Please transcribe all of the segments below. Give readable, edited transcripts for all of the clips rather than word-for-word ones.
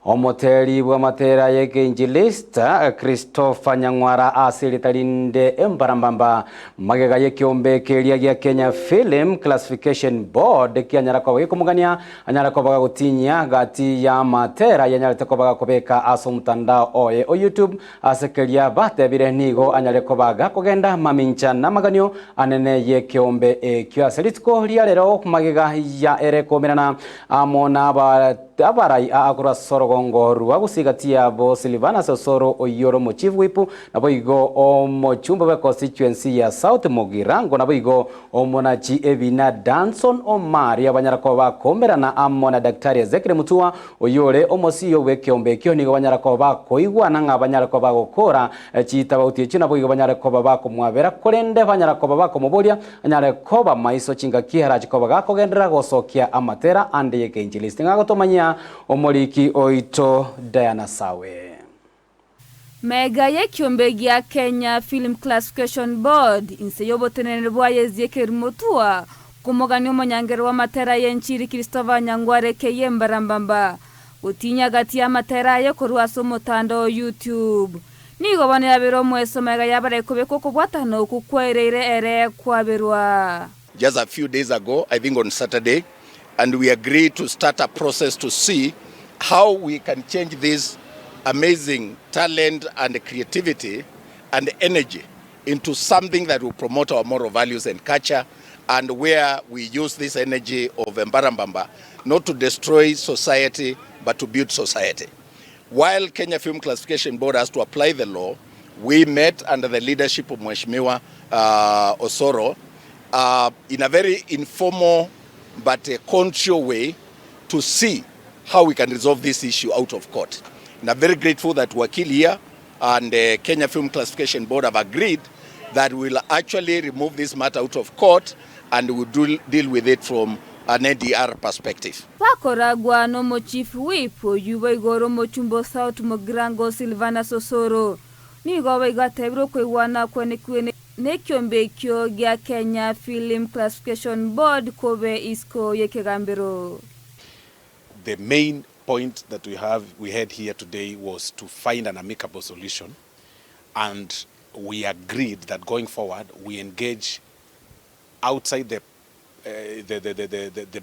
Omoteri bwa matera yeke injilista Christopher Nyangwara asilitalinde Embarambamba magega yekiombe kelia gya Kenya Film Classification Board kianyara kwa wekumugania anyara kwa baga gutinya gati ya matera yanyara kwa baga kubeka aso mtandao oye o YouTube asekelia bate bire nigo anyara kwa baga kugenda mamincha na maganyo anene yekiombe ekyo aselitko lialero magega ya erekomerana amona abarai akura sorogongo ruwa gusigatia bo Silvana Sosoro oyoro mo chief whip na boigo o mo chumba ba constituency ya South Mogirango na boigo o monachi Evina Danson o Maria banyara ko ba komerana amona daktari Ezekiel mutua oyore o mosiyo wekiombe kyo nigo banyara ko ba koigwa nanga banyara ko ba gukora chita ba utie china boigo banyara ko ba kumwabera korende banyara ko ba komoboria anyara ko ba maiso chinga kiharaji ko ba kogendera gosokia amatera ande yeke injilisting agotomanya omoliki oito Diana Sawe. Mega yekiombe gya Kenya Film Classification Board inseyobotenene bwa Ezekiel mutua kumugani omonyangero wa matera yenchiri Christopher Nyangwara keye Embarambamba utinya gati ya matera ye kurwaso mutando YouTube nigo bane yabero mweso mega yabare kubeko Kufuata no kukwerere ere kwaberwa. Just a few days ago, I think on Saturday, and we agreed to start a process to see how we can change this amazing talent and creativity and energy into something that will promote our moral values and culture, and where we use this energy of Embarambamba not to destroy society but to build society. While Kenya Film Classification Board has to apply the law, we met under the leadership of Mheshimiwa Osoro in a very informal but a conscious way to see how we can resolve this issue out of court. And I'm very grateful that Wakil here and the Kenya Film Classification Board have agreed that we'll actually remove this matter out of court and we'll deal with it from an NDR perspective. Wakoragwa no mo chief whip yuwe goro mo chumbo South Mogirango Silvana Sosoro nigo wega tebro kwewana kwene nekiombe kyo gya Kenya Film Classification Board kobe isko yekegambero. The main point that we had here today was to find an amicable solution, and we agreed that going forward we engage outside the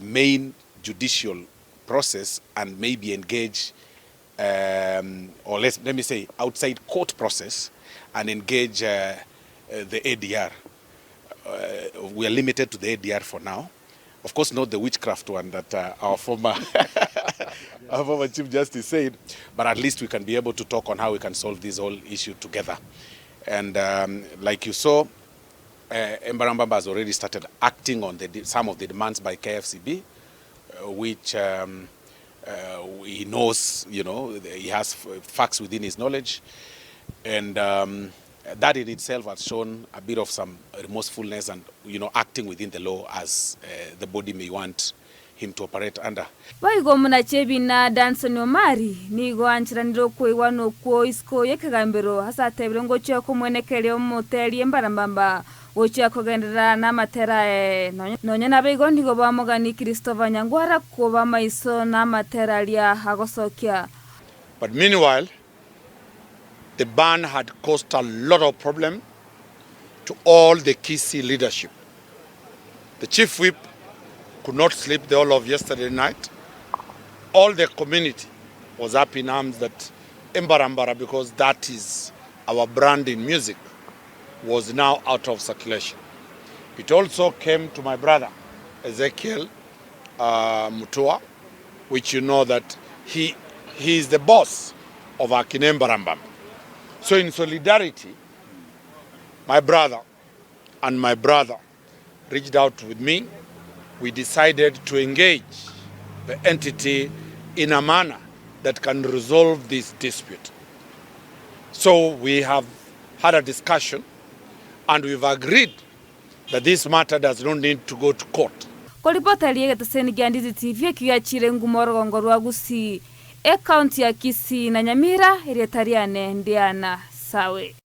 main judicial process and maybe engage or let me say outside court process and engage the ADR. We are limited to the ADR for now. Of course, not the witchcraft one that our former Chief Justice said, but at least we can be able to talk on how we can solve this whole issue together. And like you saw, Embarambamba has already started acting on some of the demands by KFCB, which he knows, he has facts within his knowledge. And that in itself has shown a bit of some remorsefulness and, acting within the law as the body may want him to operate under. Waigo munachebi na Danson Omari nigo anchiraniro kwewa no kwo isko yekagambero hasa tebrengo chako mwenekele omoteri Embarambamba ocha kogendera na matera nonyana beigo nigo bamogani Christopher Nyangwara ko bamaiso na matera lia hagosokia. But meanwhile, the ban had caused a lot of problem to all the Kisii leadership. The chief whip could not sleep the whole of yesterday night. All the community was up in arms that Embarambamba, because that is our brand in music, was now out of circulation. It also came to my brother, Ezekiel Mutua, which you know that he is the boss of Embarambamba. So in solidarity, my brother and my brother reached out with me. We decided to engage the entity in a manner that can resolve this dispute. So we have had a discussion and we've agreed that this matter does not need to go to court. Kolipota liye gataseni Ndizi TV kiachire ngumoro rwa Gusii county ya Kisii na Nyamira Ndiana Sawe.